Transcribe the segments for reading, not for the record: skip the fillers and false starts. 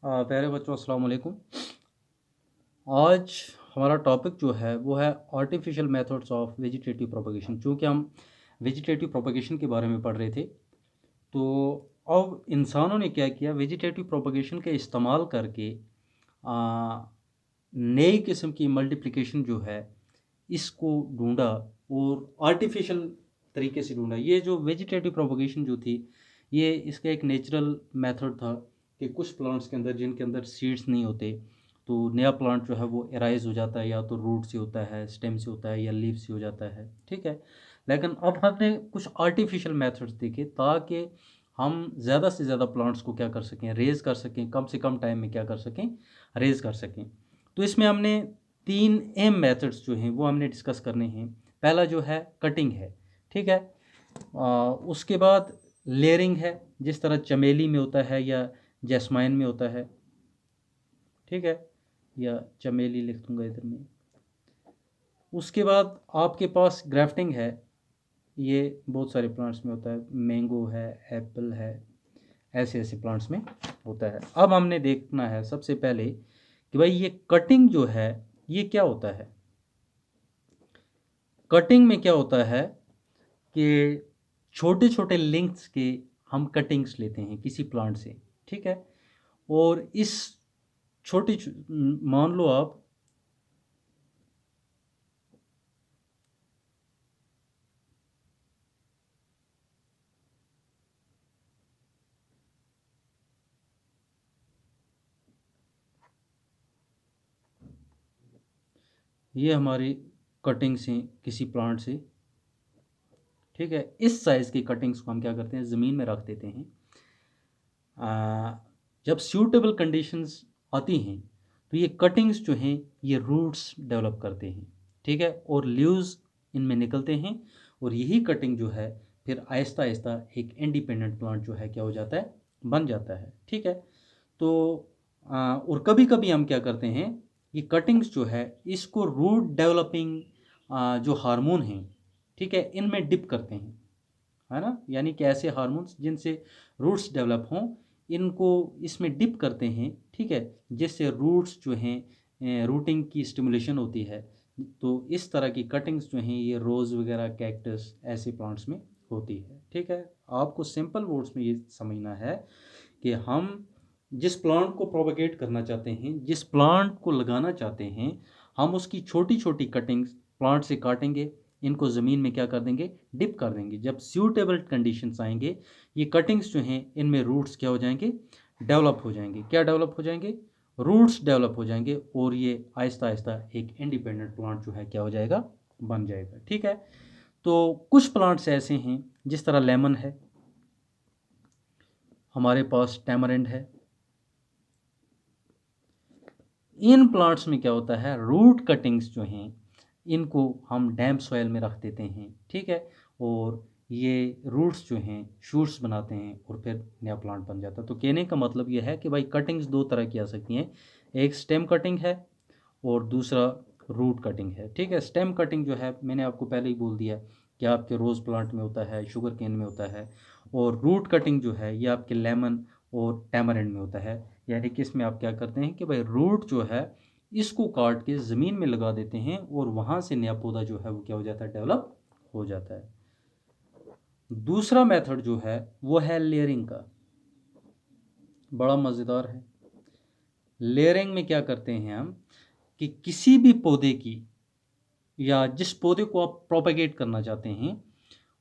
प्यारे बच्चों, अस्सलाम वालेकुम। आज हमारा टॉपिक जो है वो है artificial methods of vegetative propagation. चूँकि हम वेजिटेटिव प्रोपगेशन के बारे में पढ़ रहे थे, तो अब इंसानों ने क्या किया, वेजिटेटिव प्रोपगेशन का इस्तेमाल करके नई किस्म की मल्टीप्लिकेशन जो है इसको ढूंढा और आर्टिफिशियल तरीके से ढूंढा। ये जो वेजिटेटिव प्रोपगेशन जो थी, ये इसका एक नेचुरल मेथड था कि कुछ प्लांट्स के अंदर जिनके अंदर सीड्स नहीं होते, तो नया प्लांट जो है वो एराइज हो जाता है, या तो रूट से होता है, स्टेम से होता है, या लीफ से हो जाता है। ठीक है। लेकिन अब हमने कुछ आर्टिफिशियल मेथड्स देखे ताकि हम ज़्यादा से ज़्यादा प्लांट्स को क्या कर सकें, रेज कर सकें, कम से कम टाइम में क्या कर सकें, रेज कर सकें। तो इसमें हमने 3 अहम मेथड्स जो हैं वो हमने डिस्कस करने हैं। पहला जो है कटिंग है। ठीक है। उसके बाद लेयरिंग है, जिस तरह चमेली में होता है या जैस्माइन में होता है। ठीक है, या चमेली लिख दूंगा इधर में। उसके बाद आपके पास ग्राफ्टिंग है, ये बहुत सारे प्लांट्स में होता है, मैंगो है, एप्पल है, ऐसे ऐसे प्लांट्स में होता है। अब हमने देखना है सबसे पहले कि भाई ये कटिंग जो है ये क्या होता है। कटिंग में क्या होता है कि छोटे छोटे लिंक्स के हम कटिंग्स लेते हैं किसी प्लांट से। ठीक है। और इस छोटी मान लो आप ये हमारी कटिंग्स हैं किसी प्लांट से। ठीक है। इस साइज़ की कटिंग्स को हम क्या करते हैं, ज़मीन में रख देते हैं। जब सूटेबल कंडीशंस आती हैं तो ये कटिंग्स जो हैं ये रूट्स डेवलप करते हैं। ठीक है। और लीव्स इनमें निकलते हैं, और यही कटिंग जो है फिर आहिस्ता आहिस्ता एक इंडिपेंडेंट प्लांट जो है क्या हो जाता है, बन जाता है। ठीक है। तो और कभी कभी हम क्या करते हैं, ये कटिंग्स जो है इसको रूट डेवलपिंग जो हार्मोन हैं, ठीक है, इनमें डिप करते हैं, है ना। यानी कि ऐसे हार्मोन्स जिनसे रूट्स डेवलप हों, इनको इसमें डिप करते हैं। ठीक है। जिससे रूट्स जो हैं, रूटिंग की स्टिमुलेशन होती है। तो इस तरह की कटिंग्स जो हैं ये रोज़ वगैरह, कैक्टस, ऐसे प्लांट्स में होती है। ठीक है। आपको सिंपल वर्ड्स में ये समझना है कि हम जिस प्लांट को प्रोपगेट करना चाहते हैं, जिस प्लांट को लगाना चाहते हैं, हम उसकी छोटी छोटी कटिंग्स प्लांट से काटेंगे, इनको ज़मीन में क्या कर देंगे, डिप कर देंगे। जब सूटेबल कंडीशंस आएंगे, ये कटिंग्स जो हैं इनमें रूट्स क्या हो जाएंगे, डेवलप हो जाएंगे। क्या डेवलप हो जाएंगे, रूट्स डेवलप हो जाएंगे, और ये आहिस्ता आहिस्ता एक इंडिपेंडेंट प्लांट जो है क्या हो जाएगा, बन जाएगा। ठीक है। तो कुछ प्लांट्स ऐसे हैं, जिस तरह लेमन है, हमारे पास टैमरिंड है। इन प्लांट्स में क्या होता है, रूट कटिंग्स जो हैं इनको हम डैम्प सॉइल में रख देते हैं। ठीक है। और ये रूट्स जो हैं शूट्स बनाते हैं, और फिर नया प्लांट बन जाता है। तो कहने का मतलब ये है कि भाई कटिंग्स दो तरह की आ सकती हैं, एक स्टेम कटिंग है और दूसरा रूट कटिंग है। ठीक है। स्टेम कटिंग जो है मैंने आपको पहले ही बोल दिया कि आपके रोज़ प्लांट में होता है, शुगर केन में होता है। और रूट कटिंग जो है ये आपके लेमन और टैमरिंड में होता है। यानी कि इसमें आप क्या करते हैं कि भाई रूट जो है इसको काट के ज़मीन में लगा देते हैं, और वहाँ से नया पौधा जो है वो क्या हो जाता है, डेवलप हो जाता है। दूसरा मेथड जो है वो है लेयरिंग का, बड़ा मज़ेदार है। लेयरिंग में क्या करते हैं हम कि किसी भी पौधे की, या जिस पौधे को आप प्रोपेगेट करना चाहते हैं,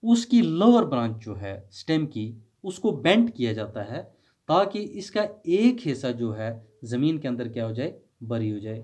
उसकी लोअर ब्रांच जो है स्टेम की, उसको बेंड किया जाता है, ताकि इसका एक हिस्सा जो है ज़मीन के अंदर क्या हो जाए, बरी हो जाए।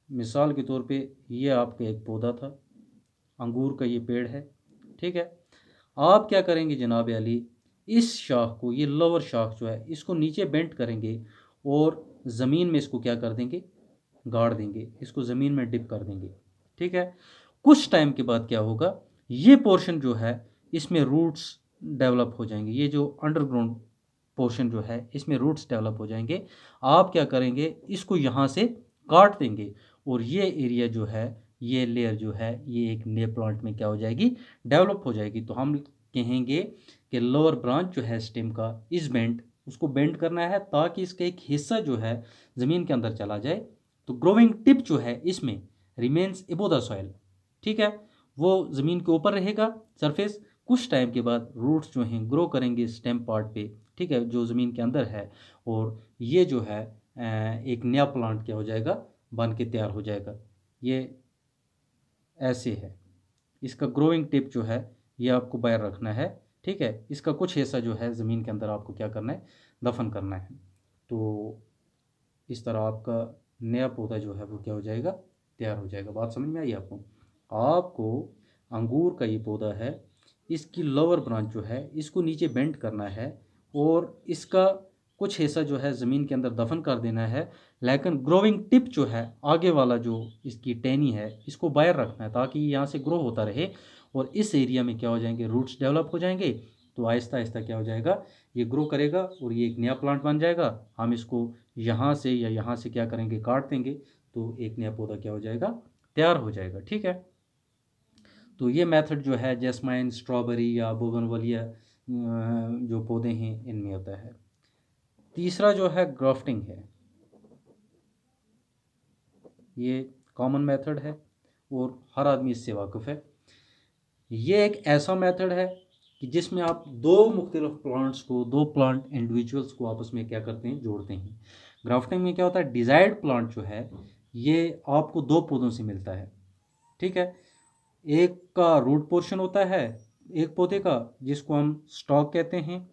मिसाल के तौर पे ये आपका एक पौधा था, अंगूर का ये पेड़ है। ठीक है। आप क्या करेंगे जनाब अली, इस शाख को, ये लोअर शाख जो है इसको नीचे बेंड करेंगे, और ज़मीन में इसको क्या कर देंगे, गाड़ देंगे, इसको ज़मीन में डिप कर देंगे। ठीक है। कुछ टाइम के बाद क्या होगा, ये पोर्शन जो है इसमें रूट्स डेवलप हो जाएंगे। ये जो अंडरग्राउंड पोर्शन जो है इसमें रूट्स डेवलप हो जाएंगे। आप क्या करेंगे, इसको यहाँ से काट देंगे, और ये एरिया जो है, ये लेयर जो है, ये एक नए प्लांट में क्या हो जाएगी, डेवलप हो जाएगी। तो हम कहेंगे कि लोअर ब्रांच जो है स्टेम का इज बेंट, उसको बेंड करना है ताकि इसका एक हिस्सा जो है ज़मीन के अंदर चला जाए। तो ग्रोइंग टिप जो है इसमें रिमेन्स एबो द सॉइल, ठीक है, वो ज़मीन के ऊपर रहेगा सरफेस। कुछ टाइम के बाद रूट्स जो हैं ग्रो करेंगे स्टेम पार्ट पे, ठीक है, जो ज़मीन के अंदर है, और ये जो है एक नया प्लांट क्या हो जाएगा, बन के तैयार हो जाएगा। ये ऐसे है। इसका ग्रोइंग टिप जो है ये आपको बाहर रखना है, ठीक है। इसका कुछ हिस्सा जो है ज़मीन के अंदर आपको क्या करना है, दफन करना है। तो इस तरह आपका नया पौधा जो है वो क्या हो जाएगा, तैयार हो जाएगा। बात समझ में आई आपको? आपको अंगूर का ये पौधा है, इसकी लोअर ब्रांच जो है इसको नीचे बेंड करना है और इसका कुछ हिस्सा जो है ज़मीन के अंदर दफन कर देना है, लेकिन ग्रोइंग टिप जो है आगे वाला जो इसकी टहनी है इसको बाहर रखना है ताकि ये यहाँ से ग्रो होता रहे और इस एरिया में क्या हो जाएंगे, रूट्स डेवलप हो जाएंगे। तो आहिस्ता आहिस्ता क्या हो जाएगा, ये ग्रो करेगा और ये एक नया प्लांट बन जाएगा। हम इसको यहाँ से या यहाँ से क्या करेंगे, काट देंगे, तो एक नया पौधा क्या हो जाएगा, तैयार हो जाएगा, ठीक है। तो ये मेथड जो है जैस्माइन, स्ट्रॉबेरी या बोगनवेलिया जो पौधे हैं इनमें होता है। तीसरा जो है ग्राफ्टिंग है, ये कॉमन मेथड है और हर आदमी इससे वाकिफ़ है। ये एक ऐसा मेथड है कि जिसमें आप दो मुख्तलिफ प्लांट्स को, दो प्लांट इंडिविजुअल्स को आपस में क्या करते हैं, जोड़ते हैं। ग्राफ्टिंग में क्या होता है, डिज़ायर्ड प्लांट जो है ये आपको दो पौधों से मिलता है, ठीक है। एक का रूट पोर्शन होता है एक पौधे का जिसको हम स्टॉक कहते हैं,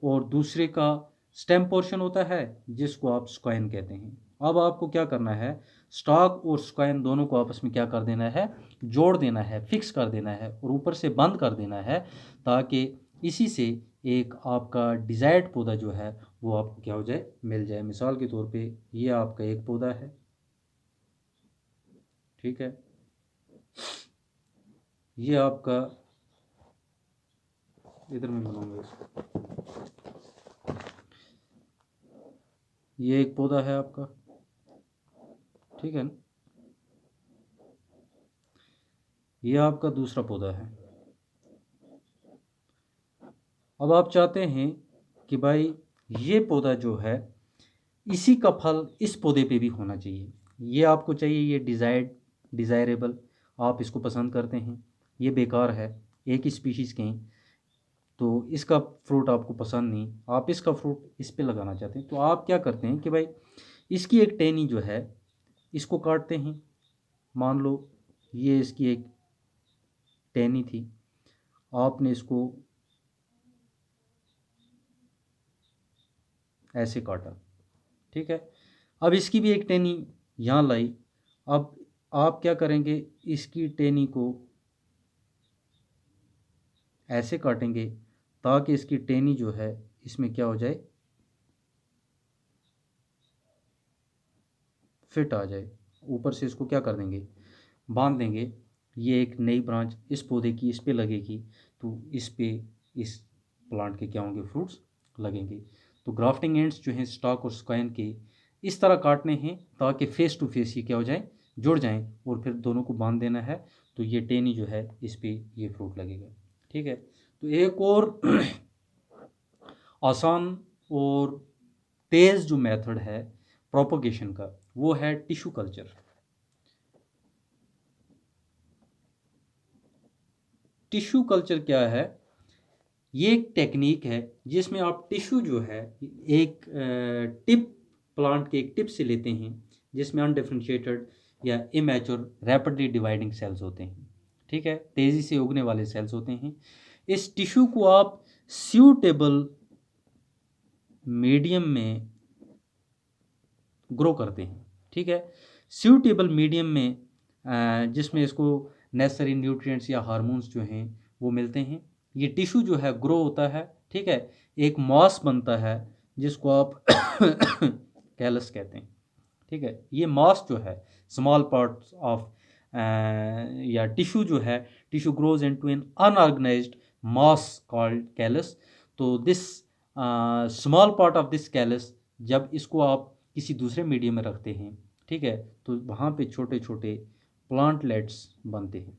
और दूसरे का स्टेम पोर्शन होता है जिसको आप स्क्वाइन कहते हैं। अब आपको क्या करना है, स्टॉक और स्क्वाइन दोनों को आपस में क्या कर देना है, जोड़ देना है, फिक्स कर देना है और ऊपर से बंद कर देना है, ताकि इसी से एक आपका डिज़ायर्ड पौधा जो है वो आपको क्या हो जाए, मिल जाए। मिसाल के तौर पे ये आपका एक पौधा है, ठीक है, ये आपका, इधर मैं बनाऊंगा इसको, ये एक पौधा है आपका, ठीक है ना, ये आपका दूसरा पौधा है। अब आप चाहते हैं कि भाई ये पौधा जो है इसी का फल इस पौधे पे भी होना चाहिए, ये आपको चाहिए, ये डिज़ायरेबल, आप इसको पसंद करते हैं, ये बेकार है, एक ही स्पीशीज़ के हैं, तो इसका फ्रूट आपको पसंद नहीं, आप इसका फ्रूट इस पे लगाना चाहते हैं। तो आप क्या करते हैं कि भाई इसकी एक टहनी जो है इसको काटते हैं। मान लो ये इसकी एक टहनी थी, आपने इसको ऐसे काटा, ठीक है। अब इसकी भी एक टहनी यहाँ लाई, अब आप क्या करेंगे, इसकी टहनी को ऐसे काटेंगे ताकि इसकी टहनी जो है इसमें क्या हो जाए, फिट आ जाए। ऊपर से इसको क्या कर देंगे, बांध देंगे। ये एक नई ब्रांच इस पौधे की इस पे लगेगी, तो इस पे इस प्लांट के क्या होंगे, फ्रूट्स लगेंगे। तो ग्राफ्टिंग एंड्स जो हैं स्टॉक और स्क्वाइन के इस तरह काटने हैं ताकि फेस टू फेस ये क्या हो जाए, जुड़ जाएं, और फिर दोनों को बांध देना है, तो ये टेनी जो है इस पे ये फ्रूट लगेगा, ठीक है। तो एक और आसान और तेज़ जो मेथड है प्रोपोगेशन का वो है टिश्यू कल्चर। टिश्यू कल्चर क्या है, ये एक टेक्निक है जिसमें आप टिश्यू जो है एक टिप, प्लांट के एक टिप से लेते हैं जिसमें अनडिफरेंशिएटेड या इमैच्योर रैपिडली डिवाइडिंग सेल्स होते हैं, ठीक है, तेज़ी से उगने वाले सेल्स होते हैं। इस टिश्यू को आप सूटेबल मीडियम में ग्रो करते हैं, ठीक है। सूटेबल मीडियम में जिसमें इसको नेसेसरी न्यूट्रिएंट्स या हार्मोन्स जो हैं वो मिलते हैं, ये टिश्यू जो है ग्रो होता है, ठीक है, एक मॉस बनता है जिसको आप कैलस कहते हैं, ठीक है। ये मॉस जो है स्मॉल पार्ट्स ऑफ या टिश्यू जो है, tissue grows into an unorganised mass called callus. तो this small part of this callus, जब इसको आप किसी दूसरे मीडियम में रखते हैं, ठीक है, तो वहाँ पे छोटे छोटे प्लांटलेट्स बनते हैं,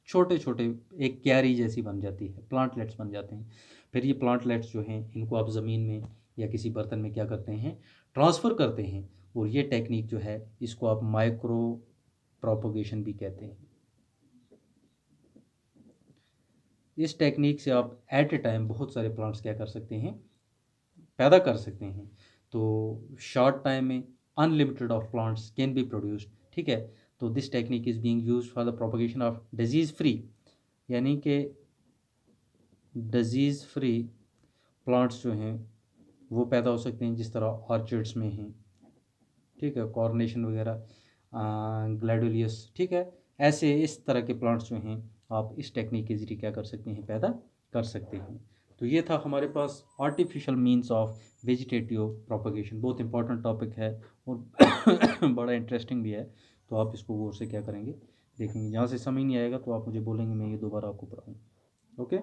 छोटे छोटे एक क्यारी जैसी बन जाती है, प्लांटलेट्स बन जाते हैं। फिर ये प्लांटलेट्स जो हैं इनको आप ज़मीन में या किसी बर्तन में क्या करते हैं, ट्रांसफ़र करते हैं, और ये टेक्निक जो है इसको आप माइक्रो प्रोपोगेशन भी कहते हैं। इस टेक्निक से आप एट ए टाइम बहुत सारे प्लांट्स क्या कर सकते हैं, पैदा कर सकते हैं। तो शॉर्ट टाइम में unlimited of plants can be produced, ठीक है। तो this technique is being used for the propagation of disease free, यानी कि डिजीज़ फ्री प्लांट्स जो हैं वो पैदा हो सकते हैं, जिस तरह ऑर्चिड्स में हैं, ठीक है, कॉर्नेशन वगैरह, ग्लैडोलियस, ठीक है। ऐसे इस तरह के प्लांट्स जो हैं आप इस टेक्निक के ज़रिए क्या कर सकते हैं, पैदा कर सकते हैं। तो ये था हमारे पास artificial means of vegetative propagation. बहुत इंपॉर्टेंट टॉपिक है और बड़ा इंटरेस्टिंग भी है। तो आप इसको गौर से क्या करेंगे, देखेंगे। जहाँ से समझ नहीं आएगा तो आप मुझे बोलेंगे, मैं ये दोबारा आपको पढ़ाऊँ। ओके।